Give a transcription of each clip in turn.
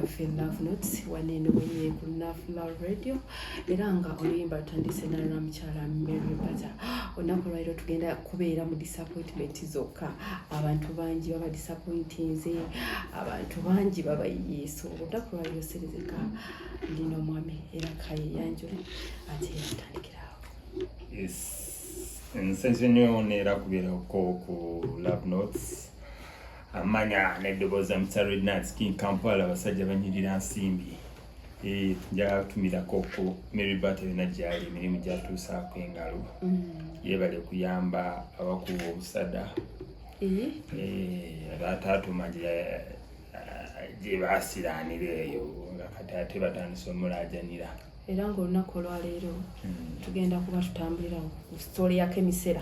yaffe Love Notes wanene wenye ku Love Radio era nga oluyimba tutandise na mukyala Mary Butter. Olunaku lwaliro tugenda kubeera mu disappointment zokka. Abantu bangi baba disappointinze, abantu bangi baba yesu. Olunaku lwaliro serezeka ndino mwami era kaye yanjule ate yatandikirawo. Yes. Nsense nyo nera kubeera ku Love Notes. Amanya neddoboza mutare Nuts King Kampala abasajja banyirira nsimbi. Nja kutumira koko Mary Butter na jali emirimu gyatuusaako engalo. Yebale kuyamba abakuba obusada. Abatatu gye baasiranira eyo nga kati ate batandise omulaajanira. Era ng'olunaku olwaleero tugenda kuba tutambulira ku story ya Kemisera.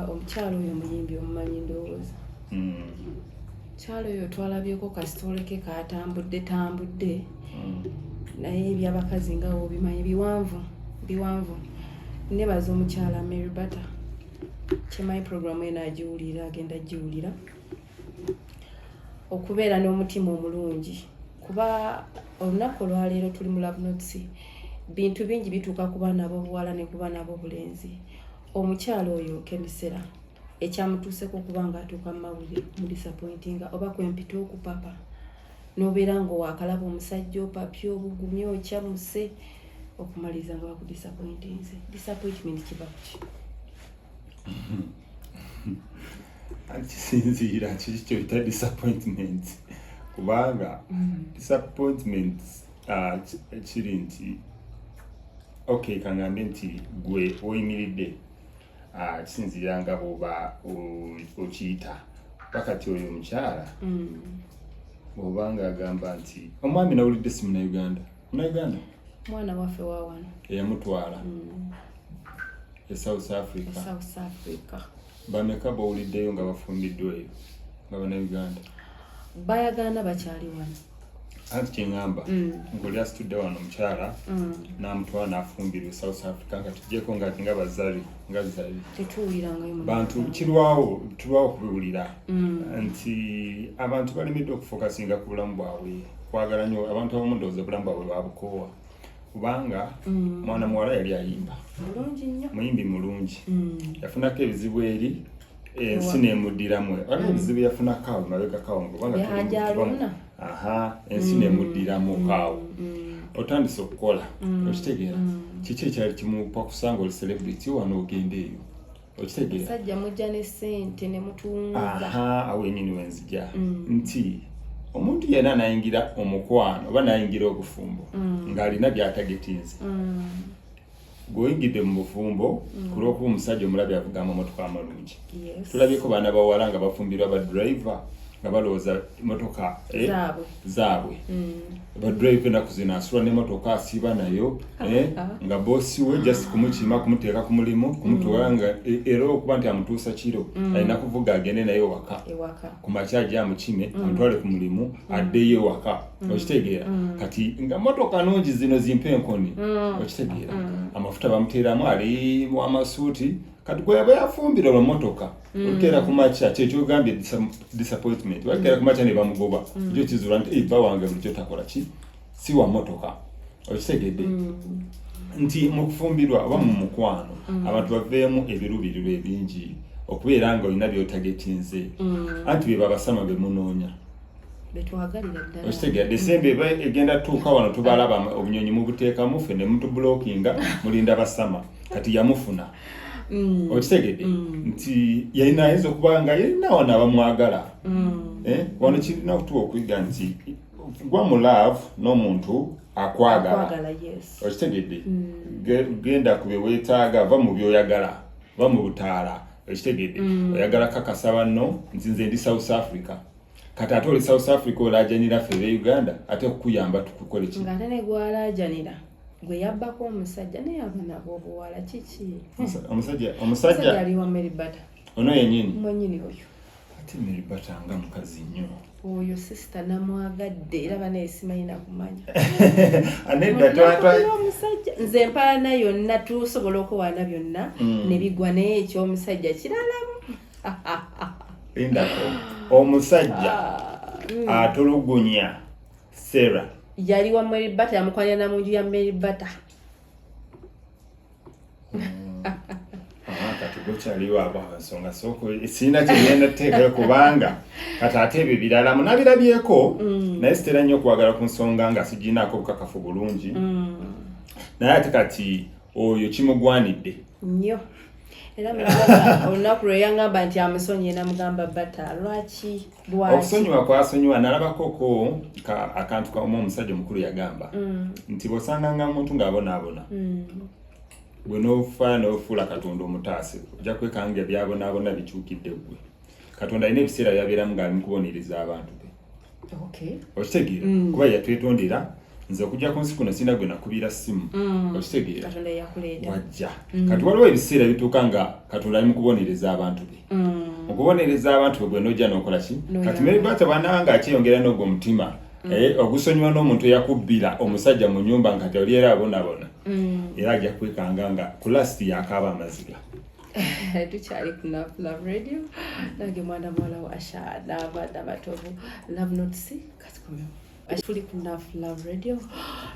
Omukyalo oyo muyimbi omumanyi ndowooza. Omukyalo oyo twalabyeko ka story ke katambudde naye ebyabakazi nga obimanyi biwanvu. Nebaza omukyala Mary Butter. Kimanyi programu eno agiwulira agenda agiwulira. Okubeera n'omutima omulungi. Kuba olunaku olwaleero tuli mu Love Notes bintu bingi bituuka ku baana b'obuwala ne ku baana b'obulenzi. Omukyalo oyo Kemisera ekyamutuuseko kuba nga atuuka mu mawulire mu disappointinga oba kwempita okupapa n'obeera ng'owakalaba omusajja opapye obugumye okyamuse okumaliza nga bakudisappointinze. Disappointment kiba kuki? Kisinziira kiki kyoyita disappointment. Kubanga disappointment kiri nti okay kangambe nti gwe oyimiridde kisinziira nga bw'oba okiyita wakati oyo omukyala bw'obanga agamba nti omwami nawulidde si Munauganda mwana waffe wa wano eyamutwala e South Africa bameka bawuliddeyo nga bafumbiddwa eyo nga Bannayuganda bayagana bakyali wano. Anti kyengamba ngoli asitudde wano omukyala n'amutwala n'afumbirwa South Africa nga tujjeko nga bazali tetuwulirangayo bantu tulwawo kubiwulira nti abantu balemeddwa okufokasinga ku bulamu bwabwe kwagala nnyo abantu abamu ndowooza obulamu bwabwe babukoowa kubanga mwana muwala yali ayimba muyimbi mulungi yafunako ebizibu eri ensi nemuddiramu waliwo ebizibu yafunako awo mabega kawo ensi nemuddiramu kawo otandise okukola okitegeera kiki ekyali kimupa kusanga oli celebrity wano ogenda eyo okitegeera sajja mujja ne ssente ne mutunza awo enyini wenzija nti omuntu yena nayingira omukwano oba nayingira obufumbo ng'alina byatagetinze goyingidde mu bufumbo kulw'okuba omusajja omulabi avuga amamotoka amalungi. Tulabyeko baana bawala nga bafumbirwa badriver nga balowooza motoka zaabwe badriver enaku zino asula n'emotoka asiiba nayo nga boosi we just kumukima kumuteeka ku mulimu kumutwala nga era okuba nti amutuusa kiro alina kuvuga agende naye waka ku makya ajje amukime amutwale ku mulimu addeyo waka okitegeera kati nga motoka nungi zino zimpa enkoni okitegeera amafuta bamuteeramu ali mu amasuuti kati gwe yaba yafumbira olwo motoka olukera ku makya kyekyogambye disappointment walukera ku makya ne bamugoba ekyo kizuula nti bawange buli kyotakola ki si wa motoka okitegedde nti mu kufumbirwa oba mu mukwano abantu baveemu ebiruubirirwa ebingi okubeera nga olina byotagetinze anti be babasama be munoonya okitegera Desemba eba egenda tuuka wano tubalaba obunyonyi mubuteekamu ffe ne mutublockinga mulinda basama kati yamufuna okitegedde nti yalina ayinza okuba nga yalina wano abamwagala wano kirina okutuwa okuyiga nti gwa mu love n'omuntu akwagala okitegedde genda ku bye weetaaga va mu byoyagala va mu butaala okitegedde oyagala kakasa banno nti nze ndi South Africa kati ate oli South Africa olaajanira ffe be Uganda ate okukuyamba tukukole ki ng'ate ne gwalaajanira gwe yabbako omusajja naye abaana b'obuwala kiki omusajja ali wa Mary Butter ono yennyini mwenyini oyo ate Mary Butter nga mukazi nnyo oyo sister namwagadde era banaye simanyi nakumanya omusajja nze mpaana yonna tusobola okuwaana byonna ne bigwa naye eky'omusajja kiralamu lindako omusajja atulugunya Sarah yali wa Mary Butter yamukwanya na munju ya Mary Butter. Kati gokyaliwo abasonga soko sina kyegenda teeka kubanga kati ate ebyo birala munabirabyeko naye sitera nnyo okwagala ku nsonga nga siginaako bukakafu bulungi naye ate kati oyo kimugwanidde nnyo era mulaba olunaku lwe yangamba nti amusonyiye namugamba Butter lwaki okusonyiwa kwasonyiwa nalabakoko akantu kamu omusajja omukulu yagamba nti bw'osanganga omuntu ng'abonaabona gwe n'ofa n'ofuula Katonda omutaase ojja kwekanga byabonaabona bikyukidde ggwe Katonda alina ebiseera byabeeramu ng'ali mu kubonereza abantu be okitegeera kuba yatwetondera nze okujja ku nsi kuno sina gwe nakubira ssimu okitegeera wajja kati waliwo ebiseera bituuka nga Katonda ali mu kubonereza abantu be mu kubonereza abantu be gwe n'ojja n'okola ki kati Mary Butter bw'anaaba akyeyongera n'ogwo omutima ogusonyiwa n'omuntu eyakubbira omusajja mu nnyumba nga toli era abonabona era ajja kwekanga nga ku lasti yakaaba amaziga. Tukyali ku Love Radio nange mwana muwala wa Asha n'abaana batovu Love Notes katikomeo tuli ku Love Radio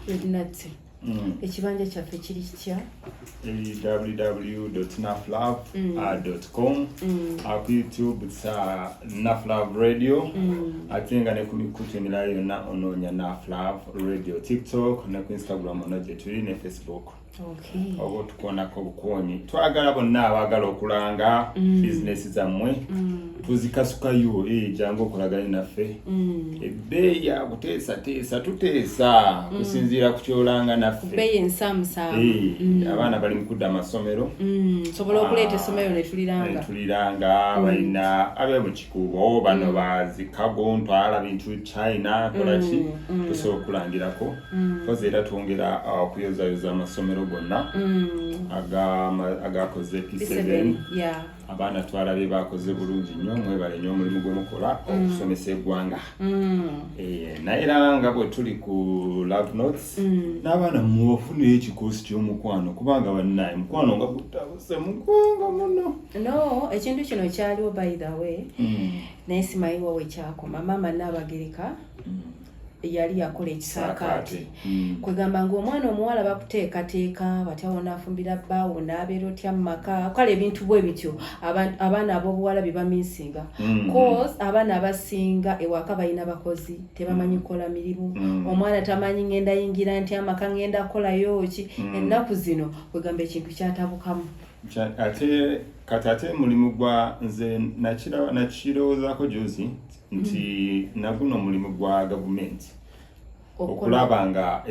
Rednat ekibanja kyaffe kiri kitya www.naflove.com ku YouTube sa Naflove Radio ate nga ne ku mikutu emirala yonna onoonya Naflove Radio TikTok ne ku Instagram ono gye tuli ne Facebook oba tukonako bukonyi twagala bonna abaagala okulanga bizinesi zammwe tuzikasukayo jangu okolagane naffe ebbeeyi yakuteesateesa tuteesa kusinziira ku kyolanga naffe ebbeeyi ensamusa abaana bali mu kudda amasomero sobola okuleeta essomero netuliranga balina abe mu kikuubo bano bazikago ntwala bintu China kolaki tusobola okulangirako kozi era twongera okuyozayoza amasomero gonna agakoze P7 abaana twalabe bakoze bulungi nnyo mwebale nnyo omulimu gwe mukola okusomesa eggwanga naye era nga bwe tuli ku Love Notes n'abaana mubafunire ekikoosi ky'omukwano kubanga bannaye mukwano nga gutabuse mukwanga muno ekintu kino kyaliwo by the way naye simanyiwo we kyakoma maama Nnabagereka yali yakola ekisaakaate kwegamba ng'omwana omuwala bakuteekateeka batya wonaafumbira bbaawo n'abeera otya mu maka kale ebintu bwe bityo abaana ab'obuwala bye bamisinga cause abaana abasinga ewaka balina bakozi tebamanyi kukola mirimu omwana tamanyi ngenda yingira nti amaka ngenda kukolayo ki ennaku zino kwegamba ekintu kyatabukamu ate mulimu gwa nze nakirowoozaako juzi nti naguno mulimu gwa gavumenti okulaba nga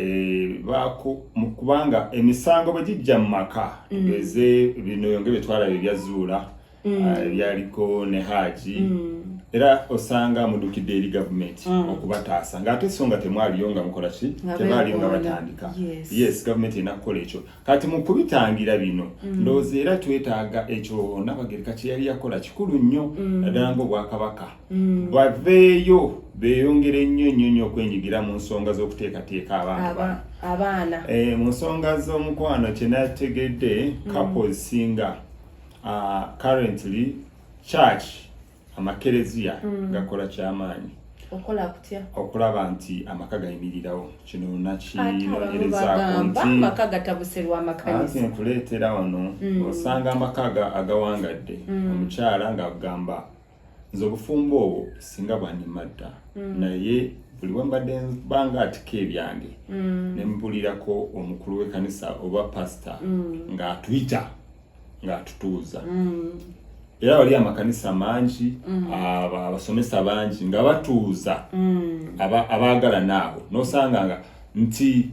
kubanga emisango bwe gijja mu maka tugeze bino yonge betwalaba ebyazuula ebyaliko ne Haji era osanga mudukidde eri gavumenti okubataasa ng'ate so nga temwaliyo nga mukola ki tebaaliyo nga batandika yes gavumenti erina kukola ekyo kati mu kubitangira bino ndowooza era twetaaga ekyo Nnabagereka kye yali yakola kikulu nnyo naddala ng'Obwakabaka baveeyo beeyongere ennyo okwenyigira mu nsonga z'okuteekateeka abaana mu nsonga z'omukwano kye nategedde couples singa currently church amakereziya gakola kyamaanyi okulaba nti amaka gayimirirawo kino nakinoonyerezaako nti amaka gatabuserwa amakanisa nkuleetera wano osanga amaka agawangadde omukyala ng'agamba nze obufumbo obwo singa bwannima dda naye buli wembadde banga atika ebyange ne mpulirako omukulu w'ekkanisa oba pasita ng'atuyita ng'atutuuza era wali amakanisa mangi abasomesa bangi nga batuuza abaagala naabo n'osanga nga nti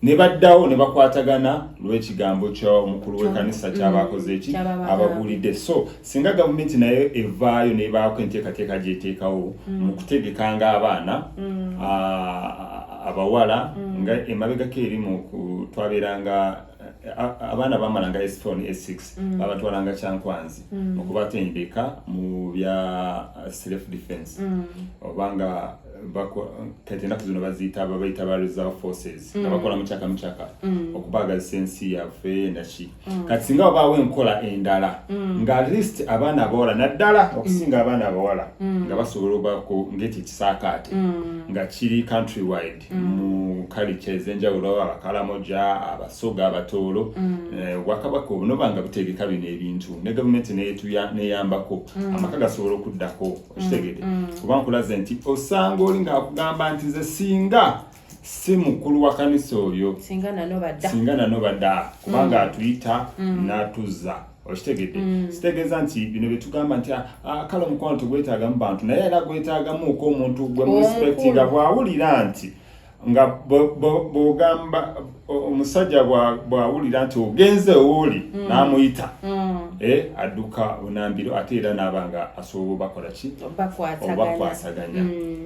ne baddawo ne bakwatagana lw'ekigambo ky'omukulu w'ekkanisa ky'abakoze eki ababuulidde so singa gavumenti nayo evaayo nebaako enteekateeka gy'eteekawo mu kutegekanga abaana abawala nga emabegako erimu twabeeranga abaana bamalanga S4 ne S6 babatwalanga kyankwanzi okubatendeka mu bya self defense obanga kati enaku zino baziyita ababayita ba reserve forces nga bakola mucaka okubagaza ensi yaffe naki kati singa wabaawo enkola endala nga at least abaana abawala naddala okusinga abaana abawala nga basobola obako ng'ekyo ekisaakaate nga kiri country wide mu culture ez'enjawulo abakalamoja abasoga abatoolo bwakabaka obunoba nga butegeka bino ebintu ne gavumenti neyambako amaka gasobola okuddako okitegedde kuba nkulaze nti osanga oli ng'akugamba nti ze singa si mukulu wa kanisa oyo singa nano badda kubanga atuyita n'atuzza okitegedde sitegeeza nti bino bye tugamba nti kale omukwano tegwetaaga mu bantu naye era gwetaagamuuko omuntu gwe murespekti nga bw'awulira nti nga bw'ogamba omusajja bw'awulira nti ogenze owooli n'amuyita adduka bunambiro ate era n'abanga asobola bakola ki bakwasaganya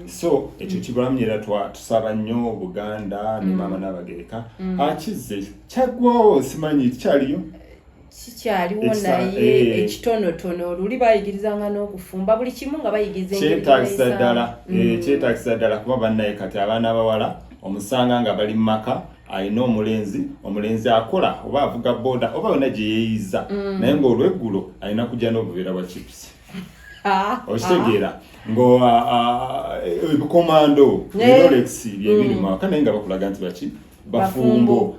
so ekyo kibulamu era tusaba nnyo Buganda ne maama n'Abagereka akizze kyaggwawo simanyi kyaliyo kikyaliwo naye ekitonotono oluli bayigirizanga n'okufumba buli kimu nga bayigiriza kyetaagisa ddala kuba bannaye kati abaana abawala omusanga nga bali mu maka alina omulenzi akola oba avuga boda oba yonna gye yeeyiza naye ng'olweggulo alina kujja n'obubeera bwa chips okitegeera ng'ebikomando Rolex byebirimu awaka naye nga bakulaga nti baki bafumbo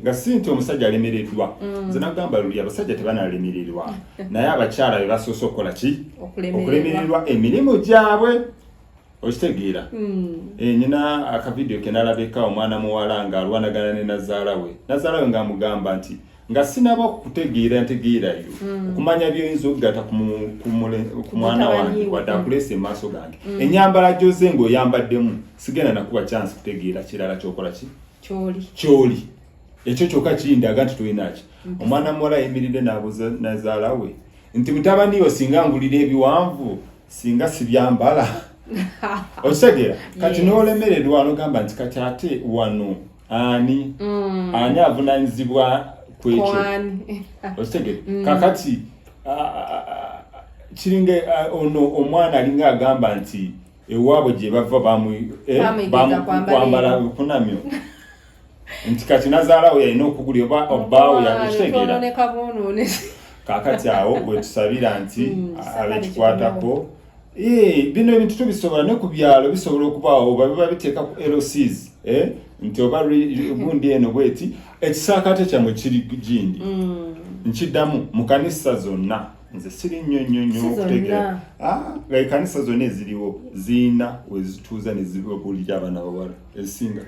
nga si nti omusajja alemereddwa nze nagamba luli abasajja tebanalemererwa naye abakyala be basoose okukola ki okulemererwa emirimu gyabwe okitegeera nyina akavidiyo ke nalabeka omwana muwala nga alwanagana ne nazaala we ng'amugamba nti nga sinaba okutegeera ntegeerayo okumanya by'oyinza okugatta ku mwana wange wadde akuleesa emaaso gange ennyambala gy'oze ng'oyambaddemu sigenda nakuba chance kutegeera kirala kyokola ki kyoli ekyo kyokka kindaga nti tolinaki omwana muwala yemiridde n'abuuza nazaala we nti mutabani yo singa ngulira ebiwanvu singa sibyambala okitegeera kati n'olemererwa n'ogamba nti kati ate wano ani avunaanyizibwa kwekyo okitegeera kakati kiringa ono omwana alinga agamba nti ewaabwe gye bava bamukwambala kunamyo nti kati nazaala we yalina okugulya obbaawo yakitegeera kakati awo bwetusabira nti abekikwatako bino ebintu tubisobola ne ku byalo bisobola okubaawo oba biba biteeka ku LCs nti oba gundi eno bweti ekisaakaate kyammwe kiri gindi nkiddamu mu kanisa zonna nze siri nnyo okutegeera nga ekanisa zonna eziriwo ziina wezituuza ne zibuulira abaana bawala ezisinga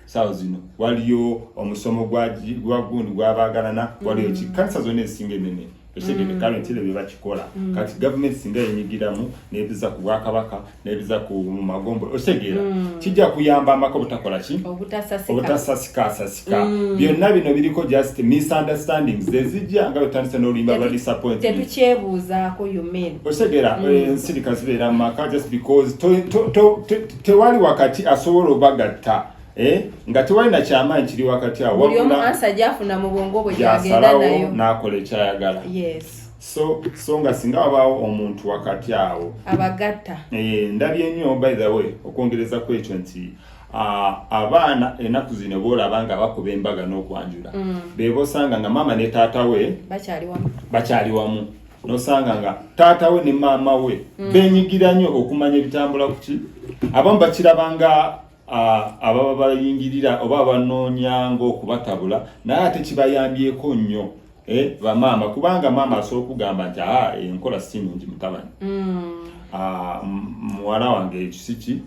saawa zino waliyo omusomo gwa gundi gw'abaagalana waliyo kanisa zonna ezisinga enene ekitegeere kale ntire bye bakikola kati gavumenti singa yenyigiramu n'ebiza ku Bwakabaka n'ebiza ku magombo okitegeera kijja kuyamba amaka obutakola ki obutasasika byonna bino biriko just misunderstandings ezijja nga betandise n'oluyimba lwa disappointment tetukyebuuzaako yumen okitegeera ensirika zibeera mu maka just because tewali wakati asobola obagatta nga tewalina kyamaanyi kiri wakati awo buli omu ansa gyafuna mu bwongo bwe gyagenda nayo n'akola ekyayagala so nga singa wabaawo omuntu wakati awo abagatta ndabye nnyo by the way okwongereza ku ekyo nti abaana ennaku zino boolaba nga bakuba embaga n'okwanjula beba osanga nga maama ne taata we bakyali wamu nosanga nga taata we ne maama we benyigira nnyo okumanya ebitambula kuki abamu bakirabanga ababa bayingirira oba banoonya ng'okubatabula naye ate kibayambyeko nnyo bamaama kubanga maama asobola okugamba nti enkola si nnungi mutabani muwala wange ekisiki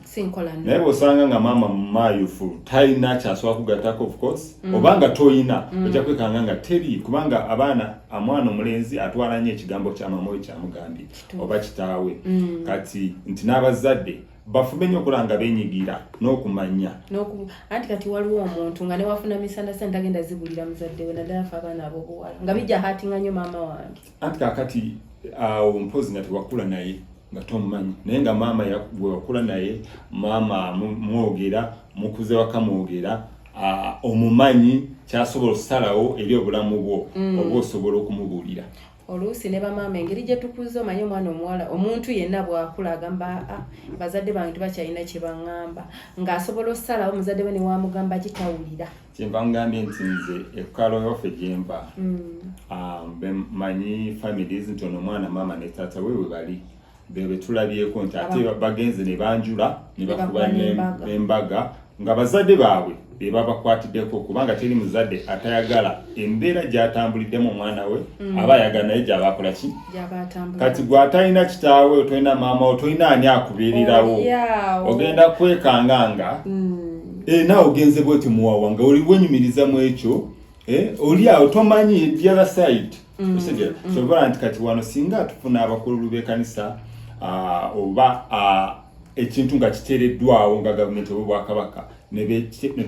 naye bw'osanga nga maama mumayufu talina kyasobola kugattako of course obanga toyina ojja kwekanga nga teri kubanga omwana omulenzi atwala nnyo ekigambo kya maama we kyamugambye oba kitaawe kati nti n'abazadde bafume nnyo okulanga benyigira n'okumanya anti kati waliwo omuntu nga newafuna misunderstanding tagenda zibulira muzadde we naddala fe abaana ab'obuwala nga bijja haatinga nnyo maama wange anti kakati awo mpozi nga tewakula naye nga tomumanyi naye nga maama gwe wakula naye maama mwogera mukuze waka mwogera omumanyi kyasobola okusalawo eri obulamu bwo oba osobola okumubuulira oluusi ne bamaama engeri gye tukuze omanye omwana omuwala omuntu yenna bw'akula agamba bazadde bange tebakyalina kye baŋŋamba ng'asobola ossalawo muzadde we ne wamugamba kitawulira kyenva ngambye nti nze ekkalo yaffe gyemba manyi families nti ono omwana maama ne taata we bali bebe tulabyeko nti ate bagenze ne banjula ne bakuba n'embaga nga bazadde baabwe be babakwatiddeko kubanga teri muzadde atayagala embeera gy'atambuliddemu omwana we aba ayagala naye gy'aba akola ki kati gwe atalina kitaawe otolina maama otolina ani akubeererawo ogenda kwekanganga naawe ogenze bweti muwawa nga oli wenyumiriza mu ekyo oli awo tomanyi the other side kyobala nti kati wano singa tufuna abakululu b'ekkanisa oba ekintu nga kiteereddwawo nga gavumenti oba bwakabaka ne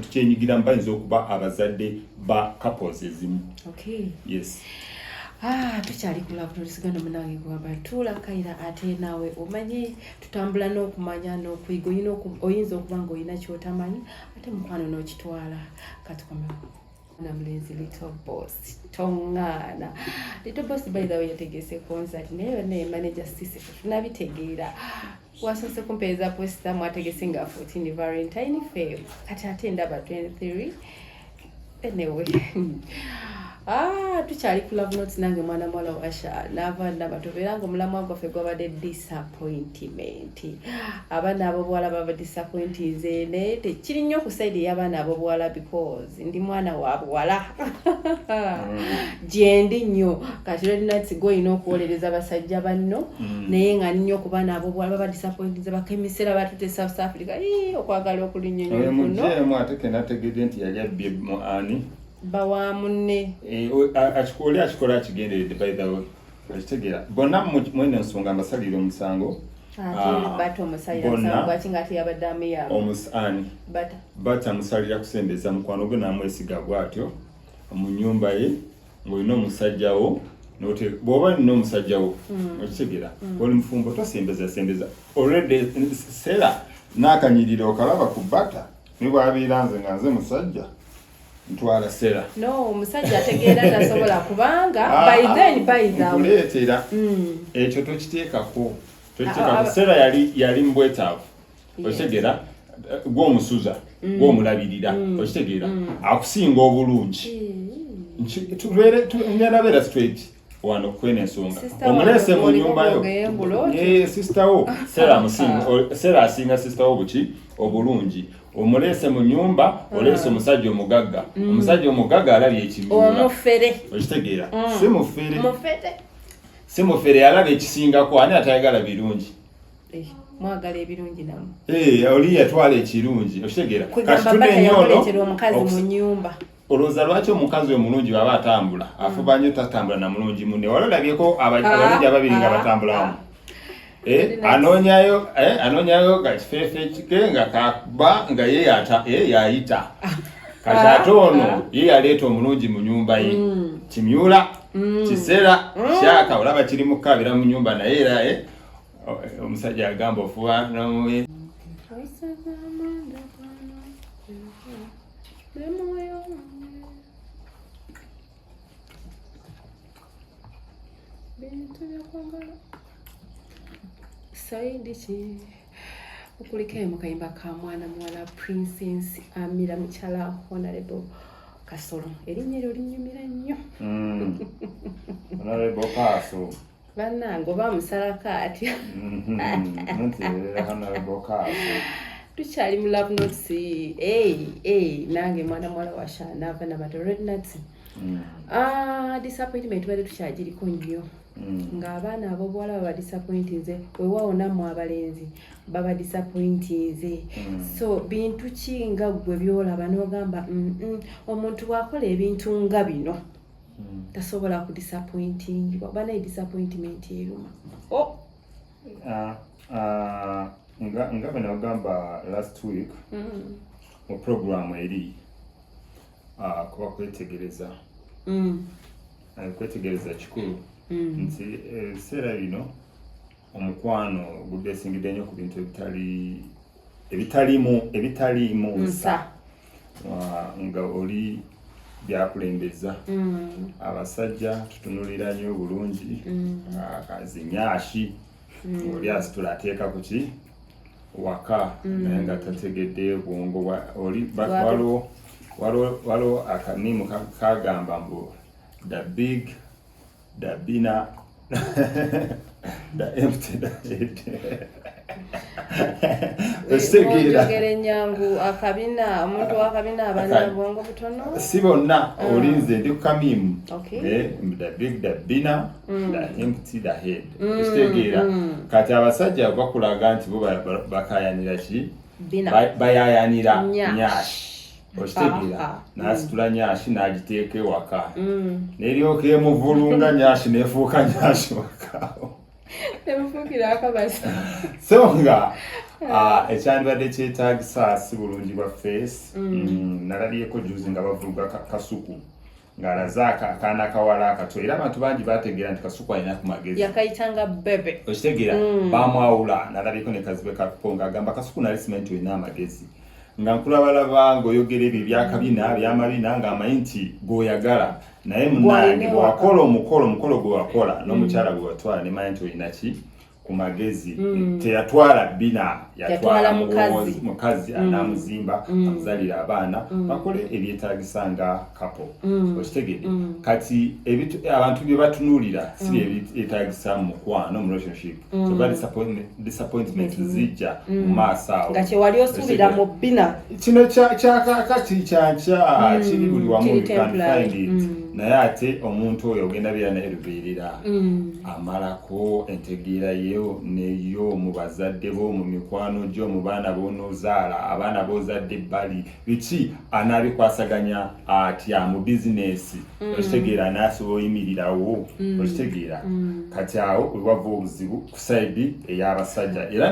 tukyenyigiramu bayinza okuba abazadde ba couples ezimu. Yes. Tukyali ku Love Notes gano munange gwaba tuula Kaira ate naawe omanyi tutambula n'okumanya n'okuyiga oyinza okuba ng'olina ky'otamanyi ate mukwano n'okitwala katukomewo na mulenzi Little Boss tongana Little Boss by the way yategese concert naye ne manager sisi tunabitegeera wasose kumpeeza poster mwategese nga 14 Valentine Fair kati ate ndaba 23 anyway tukyali ku Love Notes nange mwana mwala washa n'abaana batobeera ng'omulamwa gwaffe gwabadde disappointment abaana abobuwala baba disappointing naye tekiri nnyo ku side y'abaana abobuwala because ndi mwana wa buwala gyendi nnyo kati Red Nuts goyina okuwolereza abasajja banno naye nga nnyo ku baana abobuwala baba disappointing bakemisera batute South Africa okwagala okulinyonyokuno ate kenategedde nti yali abbye mu ani bawa munne akikola akigenderedde by the way akitegera bonna mwene ensonga mbasalira omusango bata musalira kusembeza mukwano gwe namwesiga bwatyo mu nyumba ye ng'olina omusajjawo bw'oba nina omusajjawo okitegera oli mufumbo tosembeza already sera n'akanyirira okalaba ku bata nibwabeera nze nga nze musajja ntwala sera omusajja ategeera tasobola kubanga kuleetera ekyo tokiteekako sera yali mbwetaavu okitegera gw'omusuza gw'omulabirira okitegera akusinga obulungi nerabeera straight wano kwena ensonga omuleese mu nyumba yo sistawo sera asinga sistawo buki obulungi omuleese mu nyumba oleese omusajja omugagga omusajja omugagga alabye ekiruula okitegeera si mufere alabye ekisingako ani atayagala birungi mwagala ebirungi namu oli yatwala ekirungi okitegeera kati tunenyono omukazi mu nyumba olowooza lwaki omukazi omulungi baba atambula afuba nnyo tatambula na mulungi munne wali olabyeko abalungi ababiri nga batambulamu anoonyayo kakifeefe kike nga kakuba nga ye yayita kati ate ono ye yaleeta omulungi mu nyumba ye kimyula kiseera kyaka olaba kiri mukabira mu nyumba naye era omusajja agamba ofuba nomuwe saidi ki okuliko mu kayimba ka mwana muwala Princess Amira mukyala Honorable Kasolo erinnya eryo linnyumira nnyo Honorable Kaso bannange oba musalako atya Honorable Kaso tukyali mu Love Notes nange mwana muwala wa Shanaava n'abato Red Nuts disappointment bali tukyagiriko nnyo ng'abaana abobuwala baba disappointinze weewaawo nammwe abalenzi baba disappointinze so bintu ki nga ggwe byolaba n'ogamba omuntu bw'akola ebintu nga bino tasobola ku disappointingibwa oba naye disappointment eruma nga bwe nagamba last week mu programu eri kuba kwetegereza kikulu nti ebiseera bino omukwano gudesingidde nnyo ku bintu ebitaliimu nsa nga oli byakulembeza abasajja tutunulira nnyo bulungi akazi nyashi oli asitula ateeka ku ki waka naye nga tategedde bwongo oli waliwo akanimu kagamba mbu the big the bina the empty the head Ojogere nyangu akabina omuntu wakabina abana bwongo butono si bonna olinze ndi kukamimu okay. The big the bina the empty the head ekitegeera kati abasajja bakulaga nti bo bakayanira ki bayayanira nyashi okitegeera n'asitula nyashi n'agiteeka ewaka n'eryoka emuvulunga nyashi n'efuuka nyashi wakaawo temufukira akabasa so nga ekyandibadde kyetaagisa si bulungi bwa face nalabyeko juzi nga bavuga kasuku ng'alaze akaana akawala akato era abantu bangi bategeera nti kasuku alina ku magezi yakayitanga bebe okitegeera bamwawula nalabyeko ne kazibe kakupo ng'agamba kasuku nali simanyi olina amagezi nga nkulabalaba ng'oyogera ebyo byakabina byamabina ng'amanyi nti gweoyagala naye munange bwewakola omukolo gwe wakola n'omukyala gwe watwala nemanyi nti olina ki ku magezi teyatwala bina yatwala mukazi anamuzimba amuzalira abaana bakole ebyetaagisa nga kapo okitegedde kati abantu bye batunuulira si byetaagisa mu mukwano mu relationship teba disappointment zijja mu maaso awo nga kyewali osuubira mu bina kino kyakakati kyankya kiri buli wamu you can find it naye ate omuntu oyo ogenda beera naye lubeerera amalako entegeera yo neyo mu bazadde bo mu mikwano gyo mu baana b'onoozaala abaana b'ozadde ebbali biki anaabikwasaganya atya mu bizinesi okitegeera anaasobola oyimirirawo okitegeera kati awo wewava obuzibu ku sayidi ey'abasajja era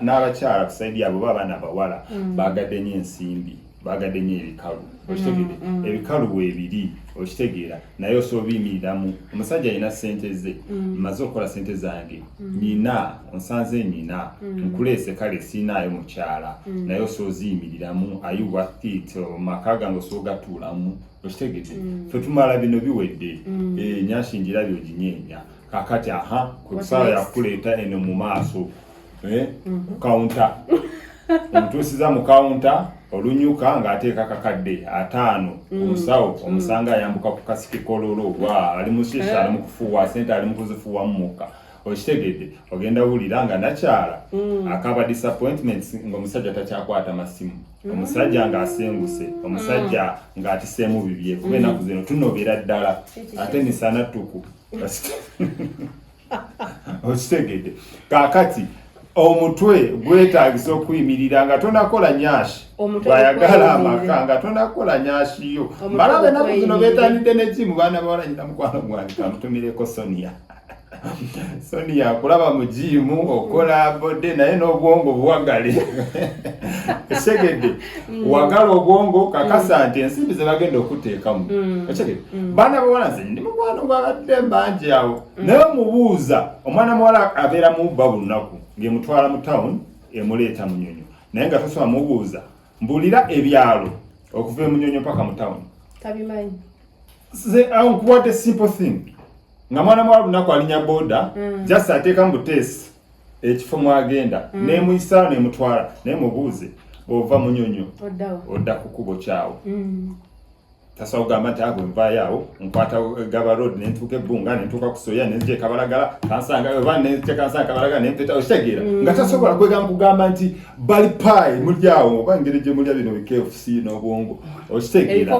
n'abakyala ku sayidi abo baabaana bawala baagadde nnyo ensimbi baagadde nnyo ebikalu okitegeere ebikalu weebiri okitegeera naye osobola obiyimiriramu omusajja alina ssente ze mmaze okukola ssente zange nina onsanze nina nkuleese kale siinaayo mukyala naye osobola oziyimiriramu ayuwa it maka gange osobola ogatuulamu okitegeere fe tumala bino biwedde nyashi njirabyo oginyeenya kakati ku kusala yakuleeta eno mu maaso ku kawunta omutuusiza mu kawunta olunyuka ng'ateeka kakadde 5 omusawo omusanga ayambuka ku kasiki kololo ali mu shisha ali mu kufuuwa sente ali mu kuzifuuwa mu mukka okitegedde ogenda wulira nga nakyala akaba disappointments ng'omusajja takyakwata masimu omusajja ng'asenguse omusajja ng'atiseemu bibye kuba ennaku zino tunoobera ddala ate nisana ttuku okitegedde kaakati omutwe gwetaagisa okuyimirira nga tonakola nyashi bayagala amaka nga tonakola nyashi yo mbalabe ennaku zino beetandidde n'ekimu baana bawala nyina mukwano gwange kamutumireko Sonia kulaba mu jimu okola bode naye n'obwongo buwagale esegedde wagala obwongo kakasa nti ensimbi ze bagenda okuteekamu ekigedde baana bawala nze ndi mukwano gwabadde mbanje awo naye mubuuza omwana muwala abeera mu bba bulunaku ng'emutwala mu town emuleeta Munyonyo naye nga tosobola mubuuza mbulira ebyalo okuva Munyonyo paka mu town tabimanyi what a simple thing nga mwana muwala lunaku alinya boda just ateeka mu buteesi ekifo mwagenda n'emuyisa n'emutwala naye mubuuze ova Munyonyo odda ku kubo kyawo tasobola kugamba nti agwe nvaayo awo nkwata Gaba road nentuuka ebbunga nentuuka ku Soya nenzija Kabalagala kansanga oba nenzija kansanga Kabalagala nempeta okitegeera nga tasobola kwegamba kugamba nti bali paayi muli awo oba engeri gye mulya bino KFC n'obwongo okitegeera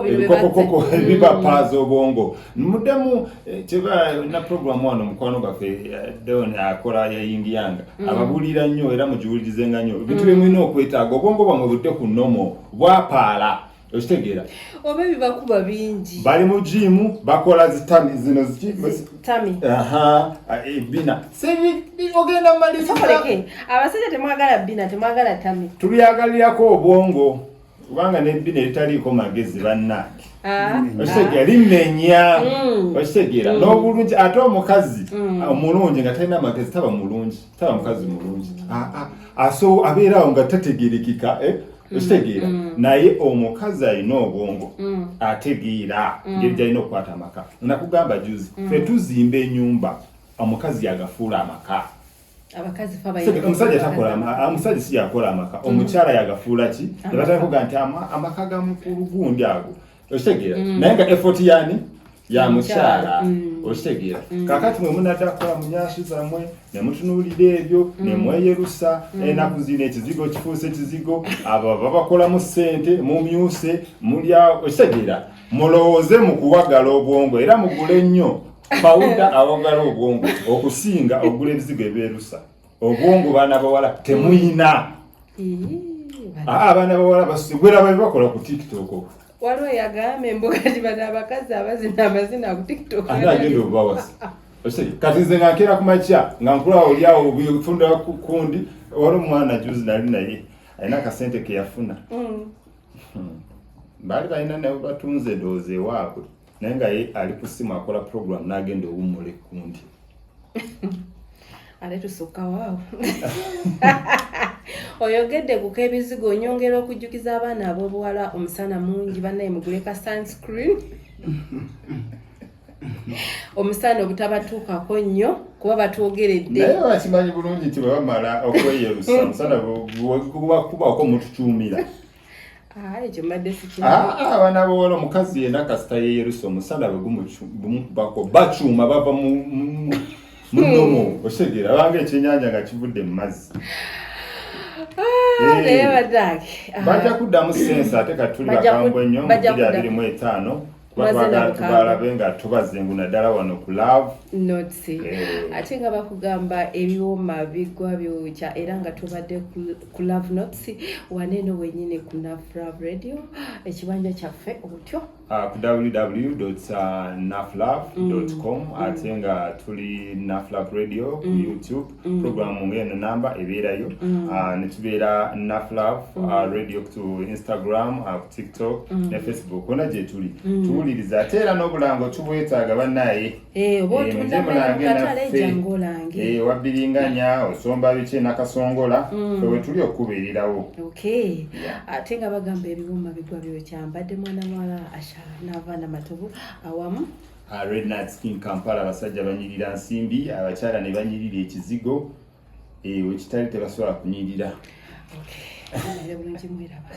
ebikokokoko ebibapaaza obwongo muddemu kyeba na programu wano mukwano gwaffe Deon akola yayingiyanga ababuulira nnyo era mugiwulirizenga nnyo ebintu byemulina okwetaaga obwongo bwamwe budde ku nnomo bwapaala okitegeera oba bibakuba bingi bali mu jimu bakola zitami zino tami bina sebi ogenda maliza abasajja temwagala bina temwagala tami tulyagalirako obwongo kubanga n'ebbina eritaliiko magezi bannange okitegeera limenya okitegeera n'obulungi ate omukazi omulungi nga talina magezi taba mulungi taba mukazi mulungi abeeraawo nga tategeerekeka Ostegeera naye omukazi alina obwongo ategeera ngeri gyalina okukwata amaka. Nakugamba juzi ffe tuzimba ennyumba omukazi yagafuula amaka. Abakazi omusajja takola omusajja si yakola amaka omukyala yagafuula ki yabatandika nti amaka ga mukulu gundi ago. Ostegeera naye nga effort yani ya mukyala. Ostegeera kakati mwe munadda kukola mu nyaasi zammwe ne mutunuulira ebyo ne mweyerusa ennaku zino ekizigo kifuuse kizigo abo babakola mu ssente mumyuse mulya. Ostegeera mulowooze mu kuwagala obwongo era mugule nnyo pawuda awagala obwongo okusinga okugula ebizigo ebyerusa. Obwongo baana bawala temuyina. Abaana bawala basigwera bakola ku TikTok. Waliwo yagamba embuga tibana abakazi abazina amazina ku TikTok. Agenda obawasa. Kati nze nga nkera ku makya nga nkula oli awo bifunda kundi waliwo omwana juzi nali naye alina akasente ke yafuna. Baali balina naye batunze dooze ewaabwe naye nga ye ali ku ssimu akola program n'agenda owummula ekkundi. Ale tusukka waawo. Oyogedde ku kebizigo onyongera okujjukiza abaana ab'obuwala omusana mungi bannaye mugule ka sunscreen. Omusana obutabatuukako nnyo kuba batwogeredde. Naye bakimanyi bulungi nti bwe bamala okweyerusa omusana gubakubaako mutukyumira. Ekyo mbadde sikimanyi. Abaana b'obuwala omukazi yenna kasita yeeyerusa omusana bwe gumukubako bakyuma bava mu nnomo. Ostegeera abanga ekyenyanja nga kivudde mu mazzi. Naye baddaaki bajja kuddamu sensa ate katuli bakambwe nnyo mu 2025 balabe nga tubazengu naddala wano ku Love Notes. Ate nga bakugamba ebyuma bigwa byokya era nga tubadde ku Love Notes waneeno wenyine ku Naflove Radio ekibanja kyaffe otyo ku www.naflove.com ate nga tuli Naflove Radio ku YouTube programu ng'eno namba ebeerayo ne tubeera Naflove Radio ku Instagram ku TikTok ne Facebook wonna gye tuli tuwuliriza ate era n'obulango tubwetaaga bannaye oba otunda katale jangolange wabbiringanya osomba biki nakasongola we tuli okubeererawo. Ate nga bagamba ebiwuma bigwa byokya mbadde mwana mwala n'abaana matovu awamu Red Night Skin Kampala abasajja banyirira nsimbi abakyala ne banyirira ekizigo wekitali tebasobola kunyirira. Bulungi mwiraba.